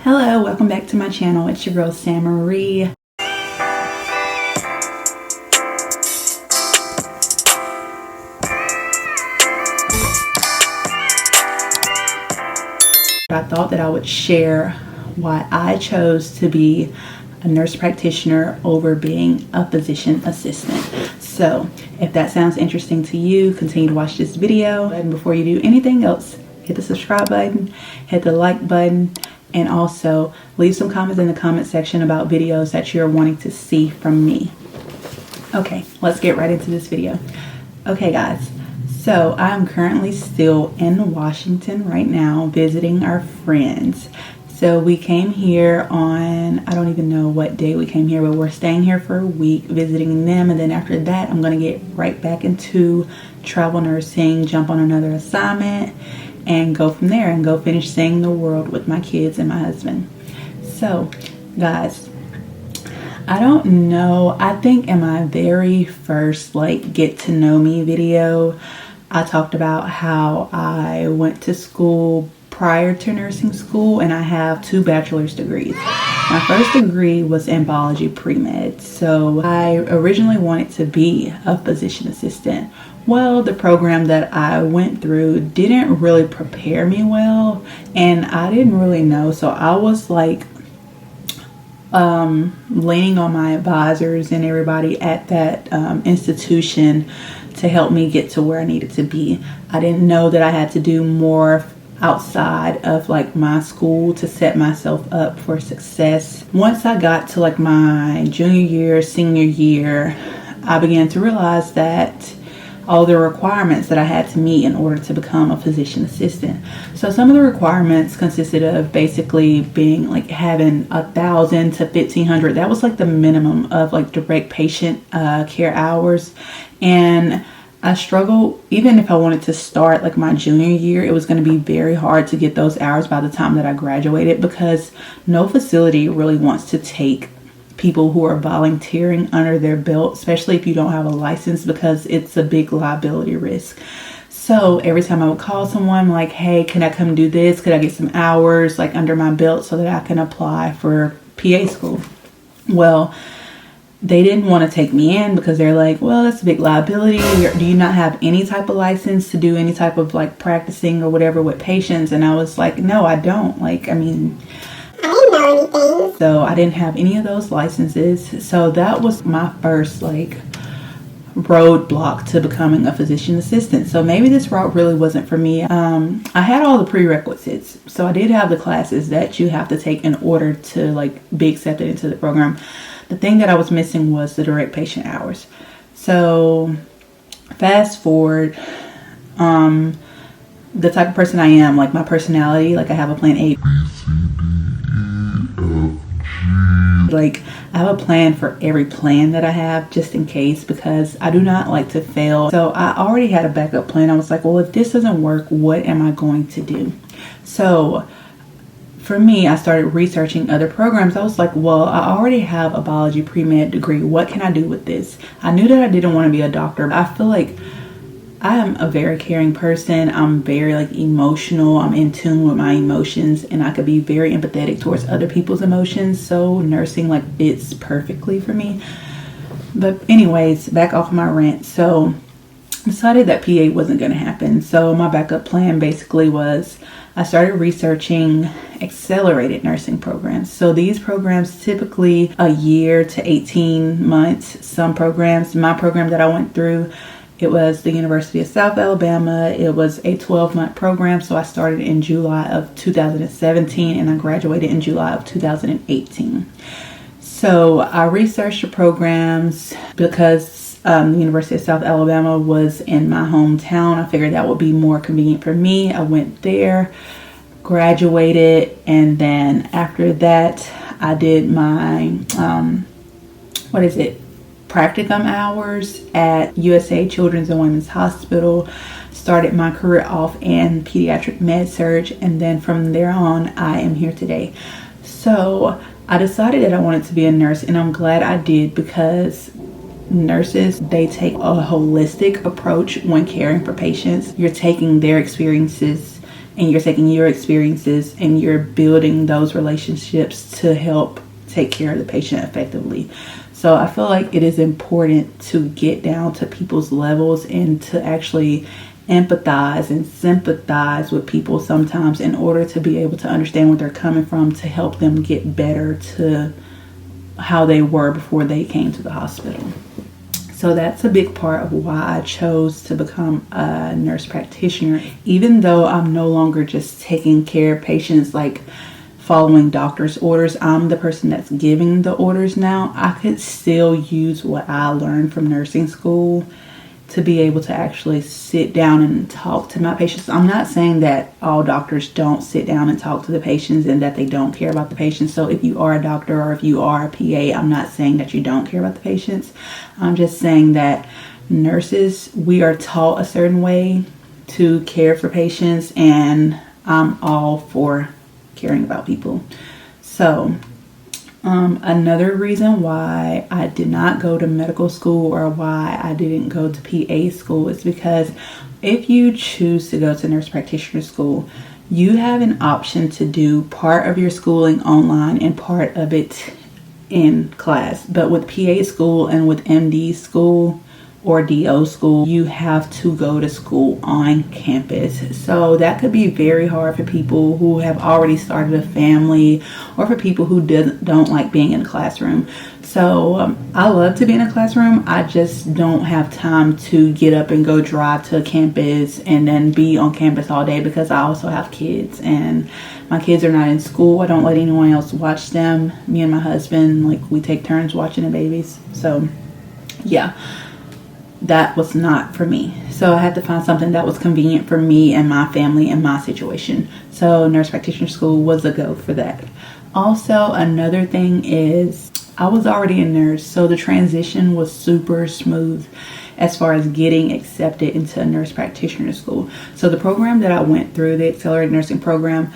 Hello, welcome back to my channel. It's your girl Sam Marie. I thought that I would share why I chose to be a nurse practitioner over being a physician assistant. So if that sounds interesting to you, continue to watch this video. And before you do anything else, hit the subscribe button, hit the like button, and also leave some comments in the comment section about videos that you're wanting to see from me. Okay, let's get right into this video. Okay guys, so I'm currently still in Washington right now visiting our friends. So we came here on, I don't even know what day we came here, but we're staying here for a week visiting them, and then after that I'm going to get right back into travel nursing, jump on another assignment, and go from there and go finish seeing the world with my kids and my husband. So guys, I don't know, I think in my very first get to know me video, I talked about how I went to school prior to nursing school, and I have 2 bachelor's degrees. My first degree was in biology pre-med, so I originally wanted to be a physician assistant. Well, the program that I went through didn't really prepare me well, and I didn't really know, so I was leaning on my advisors and everybody at that institution to help me get to where I needed to be. I didn't know that I had to do more outside of my school to set myself up for success. Once I got to my junior year, senior year, I began to realize that all the requirements that I had to meet in order to become a physician assistant. So some of the requirements consisted of basically being having 1,000 to 1,500. That was the minimum of direct patient care hours. And I struggled, even if I wanted to start my junior year, it was going to be very hard to get those hours by the time that I graduated, because no facility really wants to take people who are volunteering under their belt, especially if you don't have a license, because it's a big liability risk. So every time I would call someone hey, can I come do this? Could I get some hours under my belt so that I can apply for PA school? Well, they didn't want to take me in because they're well, that's a big liability. Do you not have any type of license to do any type of practicing or whatever with patients? And I was no, I don't. I didn't know anything. So I didn't have any of those licenses. So that was my first roadblock to becoming a physician assistant. So maybe this route really wasn't for me. I had all the prerequisites. So I did have the classes that you have to take in order to be accepted into the program. The thing that I was missing was the direct patient hours. So fast forward, the type of person I am, my personality, I have a plan A, B, C, D, E, F, G. I have a plan for every plan that I have, just in case, because I do not like to fail. So I already had a backup plan. I was well, if this doesn't work, what am I going to do? So for me, I started researching other programs. I was well, I already have a biology pre-med degree. What can I do with this? I knew that I didn't want to be a doctor. I feel I am a very caring person. I'm very emotional. I'm in tune with my emotions, and I could be very empathetic towards other people's emotions. So nursing fits perfectly for me. But anyways, back off my rant. So I decided that PA wasn't going to happen. So my backup plan basically was I started researching accelerated nursing programs. So these programs typically a year to 18 months. Some programs, my program that I went through, it was the University of South Alabama. It was a 12-month program. So I started in July of 2017 and I graduated in July of 2018. So I researched the programs because the University of South Alabama was in my hometown. I figured that would be more convenient for me. I went there, graduated, and then after that I did my practicum hours at USA Children's and Women's Hospital. Started my career off in pediatric med surg, and then from there on I am here today. So I decided that I wanted to be a nurse, and I'm glad I did, because nurses, they take a holistic approach when caring for patients. You're taking their experiences and you're taking your experiences and you're building those relationships to help take care of the patient effectively. So I feel like it is important to get down to people's levels and to actually empathize and sympathize with people sometimes in order to be able to understand where they're coming from, to help them get better to how they were before they came to the hospital. So that's a big part of why I chose to become a nurse practitioner. Even though I'm no longer just taking care of patients, like following doctor's orders, I'm the person that's giving the orders now. I could still use what I learned from nursing school to be able to actually sit down and talk to my patients. I'm not saying that all doctors don't sit down and talk to the patients and that they don't care about the patients. So if you are a doctor or if you are a PA, I'm not saying that you don't care about the patients. I'm just saying that nurses, we are taught a certain way to care for patients, and I'm all for caring about people. So another reason why I did not go to medical school, or why I didn't go to PA school, is because if you choose to go to nurse practitioner school, you have an option to do part of your schooling online and part of it in class. But with PA school and with MD school or DO school, you have to go to school on campus. So that could be very hard for people who have already started a family, or for people who don't like being in a classroom. So I love to be in a classroom. I just don't have time to get up and go drive to a campus and then be on campus all day, because I also have kids and my kids are not in school. I don't let anyone else watch them. Me and my husband, like, we take turns watching the babies. So yeah, that was not for me. So I had to find something that was convenient for me and my family and my situation. So nurse practitioner school was a go for that. Also, another thing is I was already a nurse, so the transition was super smooth as far as getting accepted into a nurse practitioner school. So the program that I went through, the accelerated nursing program,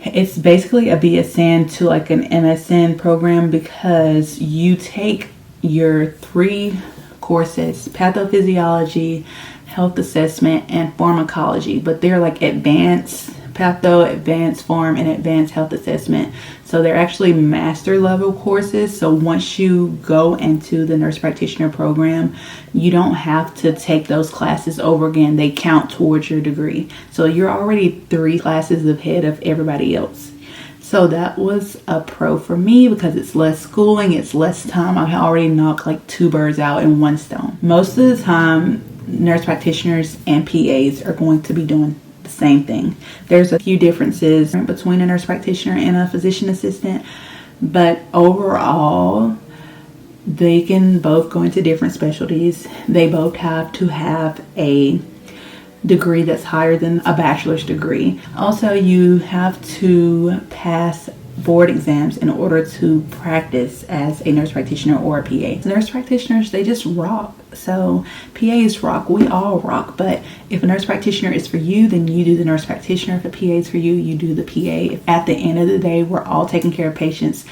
it's basically a BSN to like an MSN program, because you take your 3 courses: pathophysiology, health assessment, and pharmacology. But they're like advanced patho, advanced pharm, and advanced health assessment. So they're actually master level courses. So once you go into the nurse practitioner program, you don't have to take those classes over again. They count towards your degree. So you're already 3 classes ahead of everybody else. So that was a pro for me, because it's less schooling, it's less time. I already knocked like 2 birds out in 1 stone. Most of the time, nurse practitioners and PAs are going to be doing the same thing. There's a few differences between a nurse practitioner and a physician assistant, but overall, they can both go into different specialties. They both have to have a degree that's higher than a bachelor's degree. Also, you have to pass board exams in order to practice as a nurse practitioner or a PA. Nurse practitioners, they just rock. So PAs rock, we all rock. But if a nurse practitioner is for you, then you do the nurse practitioner. If a PA is for you, you do the PA. At the end of the day, we're all taking care of patients.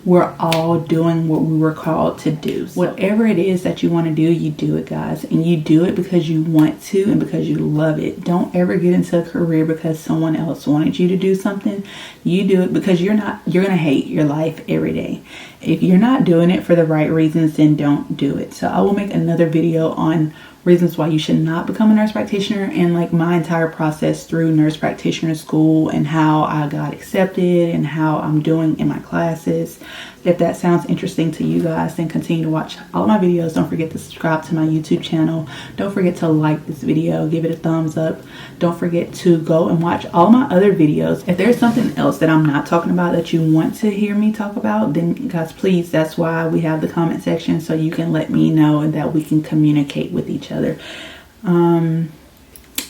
We're all doing what we were called to do. So whatever it is that you want to do, you do it, guys. And you do it because you want to and because you love it. Don't ever get into a career because someone else wanted you to do something. You do it because you're going to hate your life every day. If you're not doing it for the right reasons, then don't do it. So I will make another video on reasons why you should not become a nurse practitioner, and like my entire process through nurse practitioner school and how I got accepted and how I'm doing in my classes. If that sounds interesting to you guys, then continue to watch all of my videos. Don't forget to subscribe to my YouTube channel. Don't forget to like this video, give it a thumbs up. Don't forget to go and watch all my other videos. If there's something else that I'm not talking about that you want to hear me talk about, then guys, please, that's why we have the comment section, so you can let me know and that we can communicate with each other.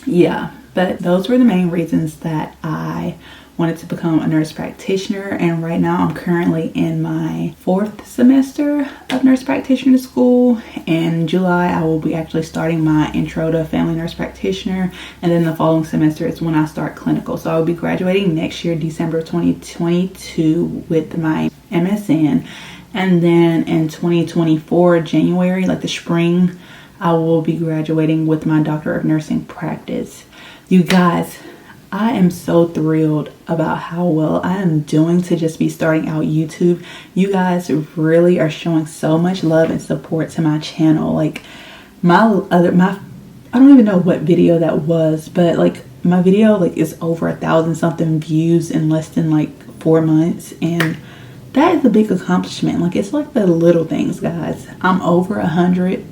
Yeah, but those were the main reasons that I wanted to become a nurse practitioner. And right now I'm currently in my 4th semester of nurse practitioner school. In July I will be actually starting my intro to family nurse practitioner, and then the following semester is when I start clinical. So I will be graduating next year, December 2022, with my MSN, and then in 2024 January, like the spring, I will be graduating with my Doctor of Nursing practice. You guys, I am so thrilled about how well I am doing to just be starting out YouTube. You guys really are showing so much love and support to my channel. Like my I don't even know what video that was, but like my video like is over 1,000 something views in less than like 4 months, and that is a big accomplishment. Like it's like the little things, guys. I'm over 100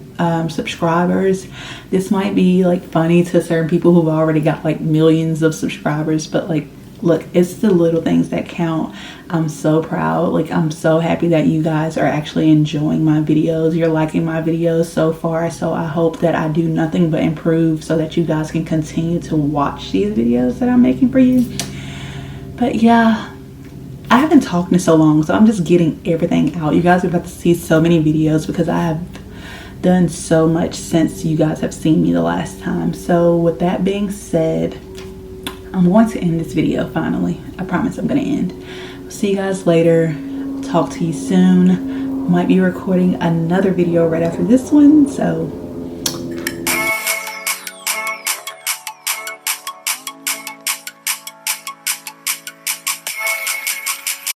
subscribers. This might be like funny to certain people who've already got like millions of subscribers, but like look, it's the little things that count. I'm so proud. Like I'm so happy that you guys are actually enjoying my videos. You're liking my videos so far, so I hope that I do nothing but improve so that you guys can continue to watch these videos that I'm making for you. But yeah, I haven't talked in so long, so I'm just getting everything out. You guys are about to see so many videos because I have done so much since you guys have seen me the last time. So with that being said, I'm going to end this video finally. I promise I'm going to end. I'll see you guys later. Talk to you soon. Might be recording another video right after this one, so